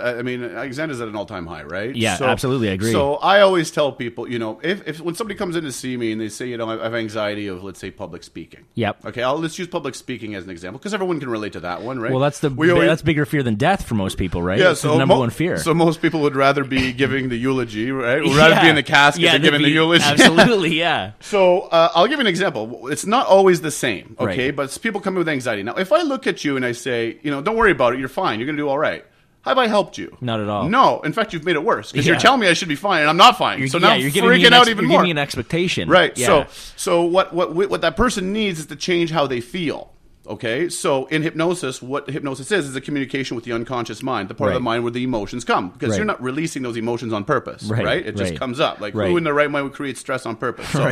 I mean, anxiety is at an all-time high, right? Yeah, absolutely, I agree. So I always tell people, if when somebody comes in to see me and they say, I have anxiety of, let's say, public speaking. Yep. Okay, let's use public speaking as an example because everyone can relate to that one, right? Well, that's bigger fear than death for most people, right? Yeah, it's the number one fear. So most people would rather be giving the eulogy, right? Would rather be in the casket than giving the eulogy. Absolutely, yeah. So I'll give you an example. It's not always the same, okay? Right. But people come in with anxiety. Now, if I look at you and I say, don't worry about it, you're fine, you're going to do all right. Have I helped you? Not at all. No. In fact, you've made it worse because you're telling me I should be fine and I'm not fine. Now I'm freaking out even more. You're giving me an expectation. Right. Yeah. So what that person needs is to change how they feel. Okay, so in hypnosis, what hypnosis is a communication with the unconscious mind, the part of the mind where the emotions come, because you're not releasing those emotions on purpose, right? It just comes up. Like who in their right mind would create stress on purpose? So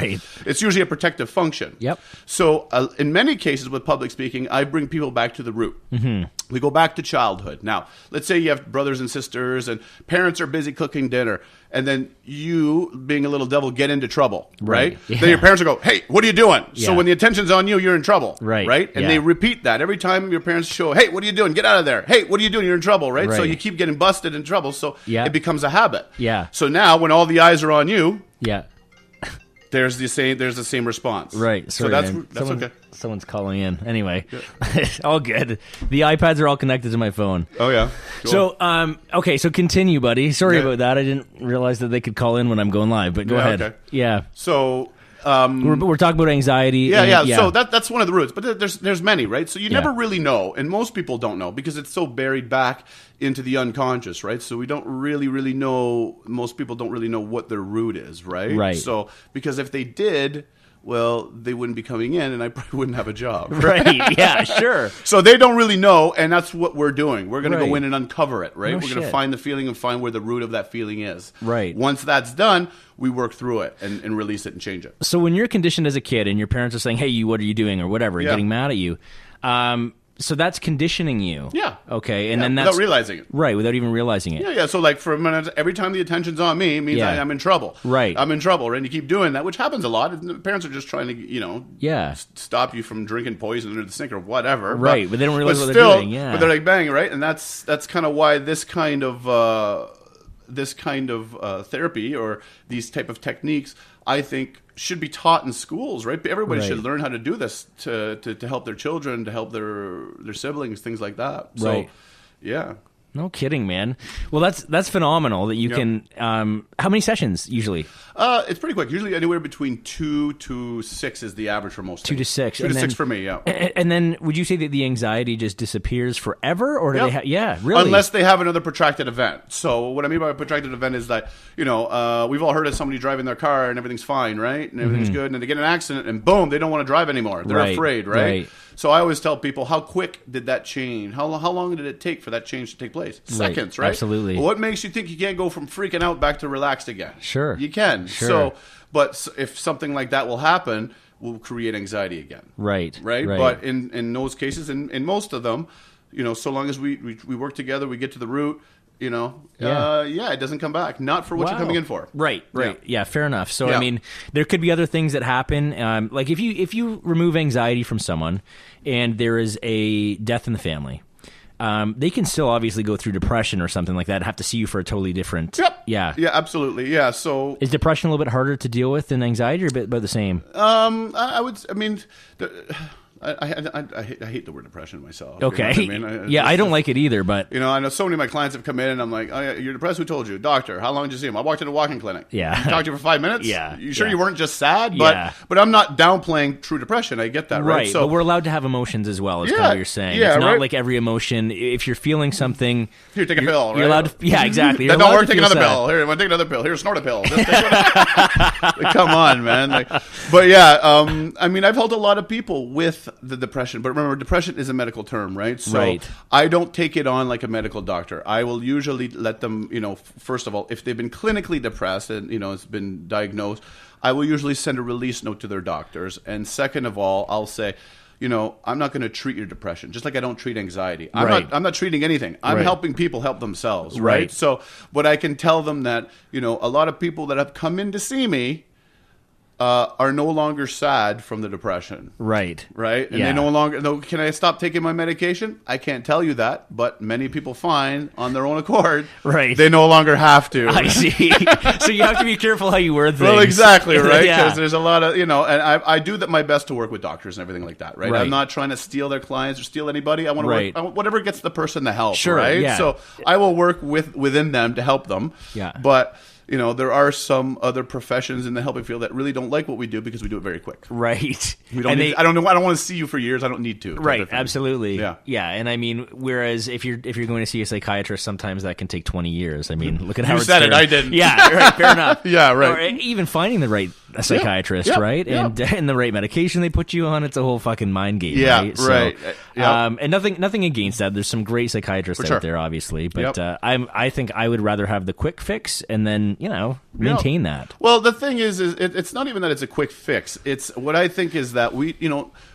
it's usually a protective function. Yep. So in many cases with public speaking, I bring people back to the root. Mm-hmm. We go back to childhood. Now, let's say you have brothers and sisters and parents are busy cooking dinner. And then you, being a little devil, get into trouble, right? Yeah. Then your parents will go, hey, what are you doing? Yeah. So when the attention's on you, you're in trouble, right? And they repeat that. Every time your parents show, hey, what are you doing? Get out of there. Hey, what are you doing? You're in trouble, right? So you keep getting busted in trouble, so it becomes a habit. Yeah. So now when all the eyes are on you, yeah, there's the same response. Right. Sorry, so that's okay. Someone's calling in. Anyway, all good. The iPads are all connected to my phone. Oh, yeah. Cool. So, okay, so continue, buddy. Sorry about that. I didn't realize that they could call in when I'm going live, but go ahead. Okay. Yeah. So... we're talking about anxiety. Yeah. So that's one of the roots, but there's many, right? So you never really know, and most people don't know because it's so buried back into the unconscious, right? So we don't really know. Most people don't really know what their root is, right? Right. So because if they did, well, they wouldn't be coming in, and I probably wouldn't have a job. Right? Yeah. Sure. So they don't really know, and that's what we're doing. We're going to go in and uncover it, right? We're going to find the feeling and find where the root of that feeling is. Right. Once that's done, we work through it and release it and change it. So when you're conditioned as a kid and your parents are saying, hey, what are you doing or whatever, and getting mad at you, so that's conditioning you. Yeah. Okay. And then that's... without realizing it. Right, without even realizing it. Yeah. So like for a minute, every time the attention's on me, it means I'm in trouble. Right. I'm in trouble, right? And you keep doing that, which happens a lot. And the parents are just trying to, stop you from drinking poison under the sink or whatever. Right, but they don't realize what they're doing. Yeah. But they're like, bang, right? And that's kind of why this kind of therapy or these type of techniques, I think, should be taught in schools, right? Everybody should learn how to do this to help their children, to help their siblings, things like that. So, yeah. No kidding, man. Well, that's phenomenal that you can. How many sessions usually? It's pretty quick. Usually anywhere between 2 to 6 is the average for most. 2 to 6. 2 to 6 for me. Yeah. And then, would you say that the anxiety just disappears forever, or do they? Really. Unless they have another protracted event. So what I mean by a protracted event is that we've all heard of somebody driving their car and everything's fine, right? And everything's good, and then they get in an accident and boom, they don't want to drive anymore. They're afraid, right? So I always tell people, how quick did that change? How long did it take for that change to take place? Seconds, right? Absolutely. Well, what makes you think you can't go from freaking out back to relaxed again? Sure. You can. Sure. So, but if something like that will happen, we'll create anxiety again. Right. But in those cases, in most of them, so long as we work together, we get to the root, it doesn't come back. Not for what you're coming in for. Right. Yeah, fair enough. So, I mean, there could be other things that happen. Like if you remove anxiety from someone and there is a death in the family, they can still obviously go through depression or something like that and have to see you for a totally different... Yep. Yeah. Yeah, absolutely. Yeah, so... Is depression a little bit harder to deal with than anxiety or a bit about the same? I hate the word depression myself. Okay. You know what I mean? I don't like it either, but... I know so many of my clients have come in and I'm like, oh, yeah, you're depressed? Who told you? Doctor. How long did you see him? I walked in a walk-in clinic. Yeah. You talked to you for 5 minutes? Yeah. You sure you weren't just sad? But I'm not downplaying true depression. I get that, right? So, but we're allowed to have emotions as well, is kind of what you're saying. Yeah, it's not like every emotion. If you're feeling something... Here, take a pill, right? You're allowed to... Yeah, exactly. That don't work, take another pill. Here, want to take another pill. Here, snort a pill. Come on, man. I've helped a lot of people with the depression, but remember, depression is a medical term, right? So I don't take it on like a medical doctor. I will usually let them, first of all, if they've been clinically depressed and, it's been diagnosed, I will usually send a release note to their doctors. And second of all, I'll say, I'm not going to treat your depression, just like I don't treat anxiety. I'm not treating anything. I'm helping people help themselves, right? So, but I can tell them that, a lot of people that have come in to see me, are no longer sad from the depression. Right. Right? And they no longer... No, can I stop taking my medication? I can't tell you that, but many people find on their own accord they no longer have to. I see. So you have to be careful how you word things. Well, exactly, right? Because there's a lot of, and I do my best to work with doctors and everything like that, right? I'm not trying to steal their clients or steal anybody. I want to work... whatever gets the person the help, right? Yeah. So I will work within them to help them. Yeah. But... there are some other professions in the helping field that really don't like what we do because we do it very quick. Right. We don't. I don't want to see you for years. I don't need to. Right. Absolutely. Yeah. Yeah. And I mean, whereas if you're going to see a psychiatrist, sometimes that can take 20 years. I mean, look at how you said it. I didn't. Yeah. Right. Fair enough. Yeah. Right. Or even finding the right psychiatrist, right? And the right medication they put you on. It's a whole fucking mind game. Yeah. Right. Right. So, and nothing against that. There's some great psychiatrists out there, obviously, but I think I would rather have the quick fix and then maintain that. Well, the thing is it's not even that it's a quick fix. It's what I think is that we've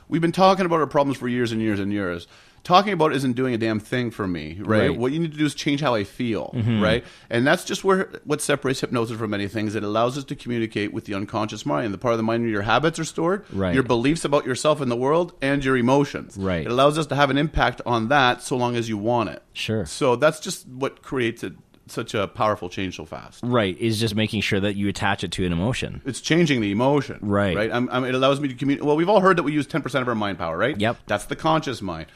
been talking about our problems for years and years and years. Talking about it isn't doing a damn thing for me, right? What you need to do is change how I feel, right? And that's just what separates hypnosis from many things. It allows us to communicate with the unconscious mind, the part of the mind where your habits are stored, your beliefs about yourself and the world, and your emotions. Right. It allows us to have an impact on that so long as you want it. Sure. So that's just what creates such a powerful change so fast. Right, is just making sure that you attach it to an emotion. It's changing the emotion. Right. Right. It allows me to communicate. Well, we've all heard that we use 10% of our mind power, right? Yep. That's the conscious mind.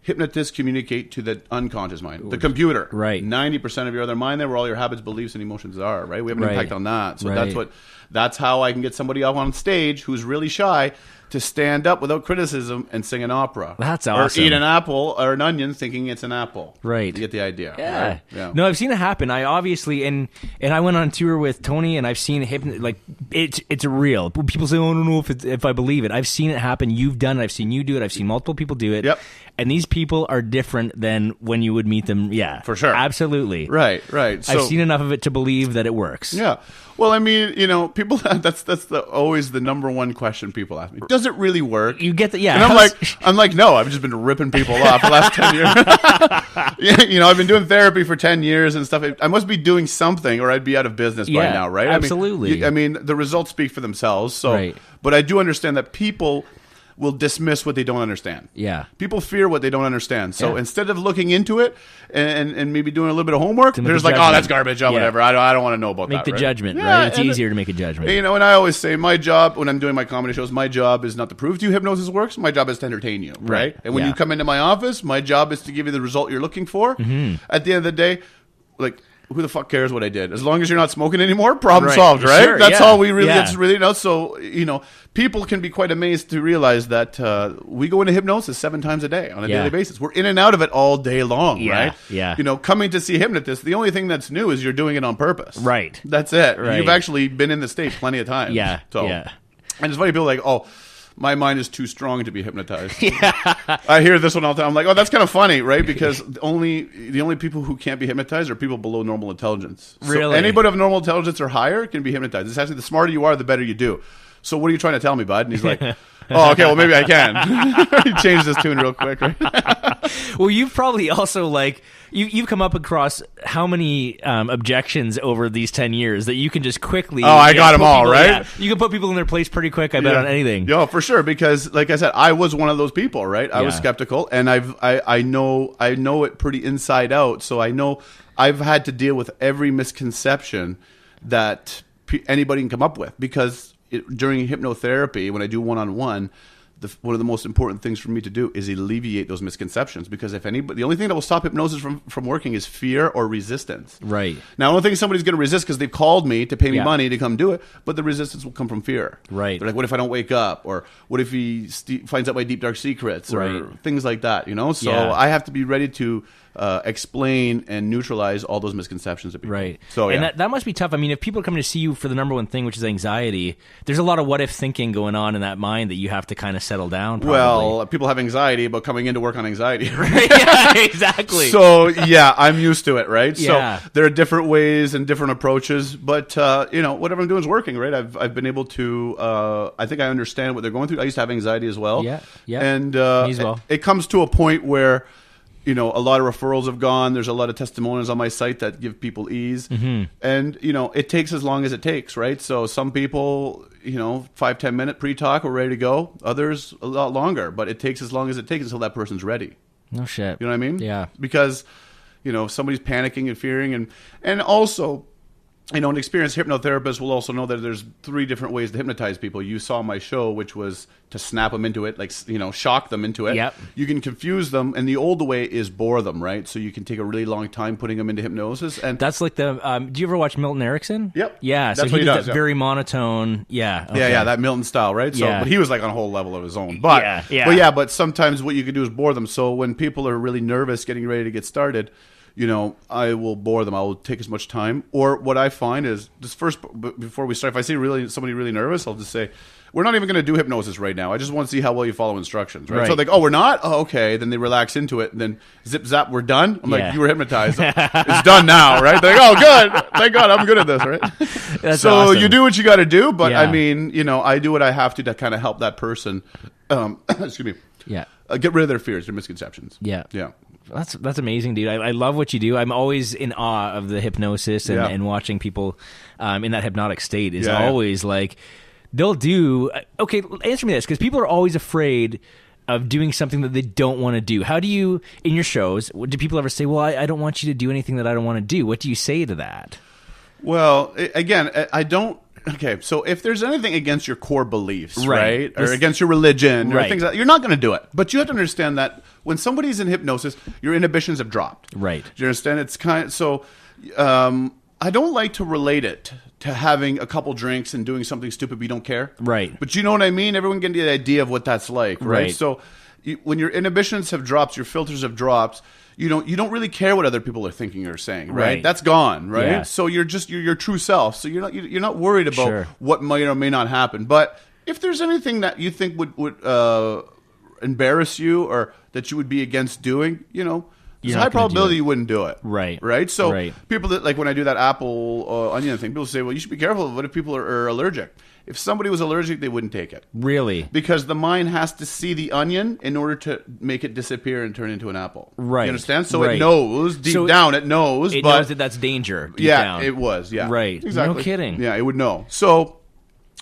Hypnotists communicate to the unconscious mind, the computer. Right. 90% of your other mind there, where all your habits, beliefs, and emotions are. Right. We have an impact on that. So that's how I can get somebody up on stage who's really shy to stand up without criticism and sing an opera. That's awesome. Or eat an apple or an onion thinking it's an apple. Right. You get the idea. Yeah. Right? Yeah. No, I've seen it happen. I obviously, and I went on tour with Tony, and I've seen it's real. People say, oh, I don't know if I believe it. I've seen it happen. You've done it. I've seen you do it. I've seen multiple people do it. Yep. And these people are different than when you would meet them. Yeah. For sure. Absolutely. Right. So, I've seen enough of it to believe that it works. Yeah. Well, I mean, people. That's always the number one question people ask me. Does it really work? You get the And I'm like, no. I've just been ripping people off the last 10 years. I've been doing therapy for 10 years and stuff. I must be doing something, or I'd be out of business by now, right? Absolutely. I mean, the results speak for themselves. So, but I do understand that people will dismiss what they don't understand. Yeah. People fear what they don't understand. So instead of looking into it and maybe doing a little bit of homework, they're just like, oh, that's garbage, whatever. I don't want to know about that. Make the judgment, right? It's easier to make a judgment. And I always say my job when I'm doing my comedy shows, my job is not to prove to you hypnosis works. My job is to entertain you, right? And when you come into my office, my job is to give you the result you're looking for. At the end of the day, who the fuck cares what I did? As long as you're not smoking anymore, problem solved, right? Sure, that's all we really, it's really, So, people can be quite amazed to realize that we go into hypnosis 7 times a day on a daily basis. We're in and out of it all day long, right? Yeah. Coming to see a hypnotist, the only thing that's new is you're doing it on purpose. Right. That's it. Right. You've actually been in the state plenty of times. Yeah. So, and it's funny, people are like, oh, my mind is too strong to be hypnotized. I hear this one all the time. I'm like, oh, that's kind of funny, right? Because the only people who can't be hypnotized are people below normal intelligence. So really? Anybody of normal intelligence or higher can be hypnotized. It's actually the smarter you are, the better you do. So what are you trying to tell me, bud? And he's like, oh, okay, well, maybe I can. He changed his tune real quick, right? Well, you've probably also, you've come up across how many objections over these 10 years that you can just quickly... Oh, I got them all, right? Yeah, you can put people in their place pretty quick, I bet, on anything. Yeah, for sure, because, like I said, I was one of those people, right? I was skeptical, and I know it pretty inside out, so I know I've had to deal with every misconception that anybody can come up with, because during hypnotherapy, when I do one-on-one, one of the most important things for me to do is alleviate those misconceptions, because the only thing that will stop hypnosis from working is fear or resistance. Right. Now, I don't think somebody's going to resist because they've called me to pay me money to come do it, but the resistance will come from fear. Right. They're like, what if I don't wake up? Or what if he finds out my deep, dark secrets? Or things like that, So I have to be ready to explain and neutralize all those misconceptions that people. Right. So and that must be tough. I mean, if people are coming to see you for the number one thing, which is anxiety, there's a lot of what if thinking going on in that mind that you have to kind of settle down. Probably. Well, people have anxiety about coming in to work on anxiety. Right? Yeah, exactly. So I'm used to it, right? Yeah. So there are different ways and different approaches, but whatever I'm doing is working, right? I've been able to. I think I understand what they're going through. I used to have anxiety as well. Yeah. Yeah. And me as well. It comes to a point where a lot of referrals have gone. There's a lot of testimonials on my site that give people ease. And, it takes as long as it takes, right? So some people, 5-10 minute pre-talk, we're ready to go. Others a lot longer, but it takes as long as it takes until that person's ready. No shit. You know what I mean? Yeah. Because, if somebody's panicking and fearing and also, an experienced hypnotherapist will also know that there's 3 different ways to hypnotize people. You saw my show, which was to snap them into it, like, shock them into it. Yep. You can confuse them, and the old way is bore them, right? So you can take a really long time putting them into hypnosis. And that's like the. Do you ever watch Milton Erickson? Yep. Yeah. That's so what he does. that very monotone. Yeah. Okay. Yeah, that Milton style, right? So, Yeah. but he was like on a whole level of his own. But but sometimes what you can do is bore them. So when people are really nervous, getting ready to get started, I will bore them. I will take as much time. Or what I find is, just first, before we start, if I see somebody really nervous, I'll just say, we're not even going to do hypnosis right now. I just want to see how well you follow instructions, right? So like, we're not? Oh, okay. Then they relax into it. And then zip, zap, we're done. I'm like, you were hypnotized. It's done now, right? They're like, oh, good. Thank God I'm good at this, right? That's so awesome. you do what you got to do. But I mean, I do what I have to kind of help that person, excuse me, get rid of their fears, their misconceptions. Yeah. Yeah. That's amazing, dude. I love what you do. I'm always in awe of the hypnosis and watching people in that hypnotic state is always like, they'll do... Okay, answer me this, because people are always afraid of doing something that they don't want to do. How do you, in your shows, do people ever say, well, I don't want you to do anything that I don't want to do? What do you say to that? Well, again, I don't... Okay, so if there's anything against your core beliefs, right? Or against your religion, or things like that, you're not going to do it. But you have to understand that when somebody's in hypnosis, your inhibitions have dropped. Right. Do you understand? It's kind of... So, I don't like to relate it to having a couple drinks and doing something stupid we don't care. Right. But you know what I mean? Everyone can get the idea of what that's like, right? So when your inhibitions have dropped, your filters have dropped, you don't really care what other people are thinking or saying, right? That's gone, right? Yeah. So you're just your true self. So you're not worried about what might or may not happen. But if there's anything that you think would embarrass you or that you would be against doing, there's a high probability you wouldn't do it. Right? So people that, like when I do that apple onion thing, people say, well, you should be careful. What if people are allergic? If somebody was allergic, they wouldn't take it. Really? Because the mind has to see the onion in order to make it disappear and turn into an apple. Right. You understand? So it knows, deep down it knows. It knows that that's danger deep down. It was, Right. Exactly. No kidding. Yeah, it would know. So,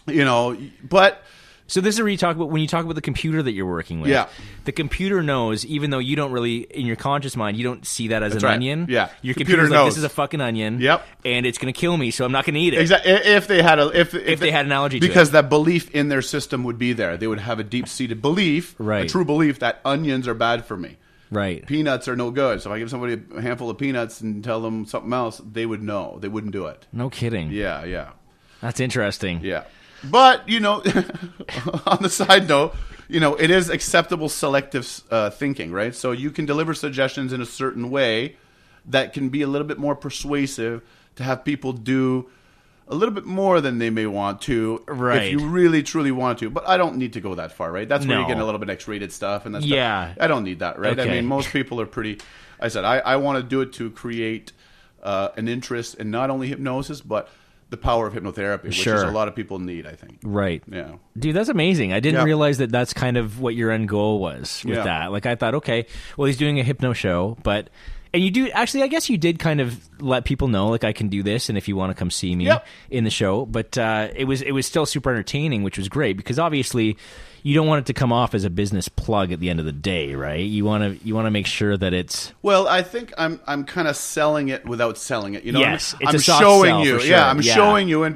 but... So this is where you talk about when you talk about the computer that you're working with. Yeah. The computer knows, even though you don't really, in your conscious mind, you don't see that as an onion. Yeah. Your computer's like, this is a fucking onion. Yep. And it's going to kill me, so I'm not going to eat it. Exactly. If they had an allergy to it. Because that belief in their system would be there. They would have a deep-seated belief, a true belief that onions are bad for me. Right. Peanuts are no good. So if I give somebody a handful of peanuts and tell them something else, they would know. They wouldn't do it. No kidding. Yeah. That's interesting. Yeah. But, on the side note, it is acceptable selective thinking, right? So you can deliver suggestions in a certain way that can be a little bit more persuasive to have people do a little bit more than they may want to if you really, truly want to. But I don't need to go that far, right? That's where you're getting a little bit X-rated stuff. And that stuff. I don't need that, right? Okay. I mean, most people are pretty... I said, I want to do it to create an interest in not only hypnosis, but... the power of hypnotherapy, which is a lot of people need, I think. Right. Yeah. Dude, that's amazing. I didn't realize that that's kind of what your end goal was with that. Like, I thought, okay, well, he's doing a hypno show, but... And you do... Actually, I guess you did kind of let people know, like, I can do this, and if you want to come see me in the show. But it was still super entertaining, which was great, because obviously... You don't want it to come off as a business plug at the end of the day, right? You want to make sure that it's... Well, I think I'm kind of selling it without selling it. Yes, I'm it's a soft showing sell you. for sure. Yeah, I'm showing you, and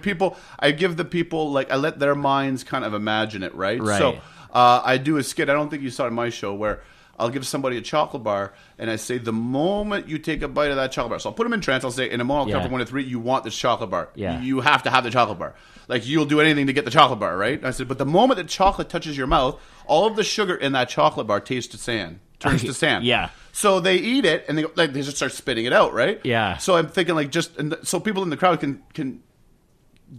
I give the people, like, I let their minds kind of imagine it, right? So I do a skit. I don't think you saw it in my show where I'll give somebody a chocolate bar, and I say, the moment you take a bite of that chocolate bar, so I'll put them in trance. I'll say, in a moment, I'll count from 1 to 3. You want this chocolate bar. Yeah. You have to have the chocolate bar. Like, you'll do anything to get the chocolate bar, right? I said, but the moment that chocolate touches your mouth, all of the sugar in that chocolate bar tastes to sand, turns to sand. Yeah. So they eat it, and they just start spitting it out, right? Yeah. So I'm thinking, like, so people in the crowd can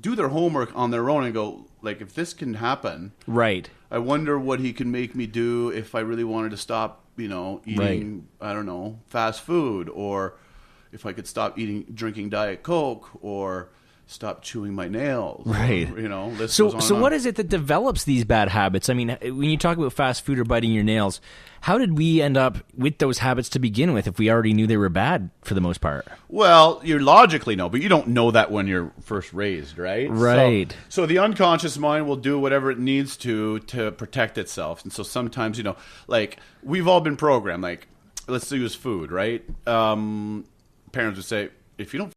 do their homework on their own and go, like, if this can happen, right? I wonder what he can make me do if I really wanted to stop, eating, I don't know, fast food, or if I could stop drinking Diet Coke, or stop chewing my nails. Right. Or, you know, this So, goes on so and what on. is it that develops these bad habits? I mean, when you talk about fast food or biting your nails, how did we end up with those habits to begin with if we already knew they were bad for the most part? Well, you logically know, but you don't know that when you're first raised, right? Right. So the unconscious mind will do whatever it needs to protect itself. And so sometimes, you know, like we've all been programmed, like let's use food, right? Parents would say, if you don't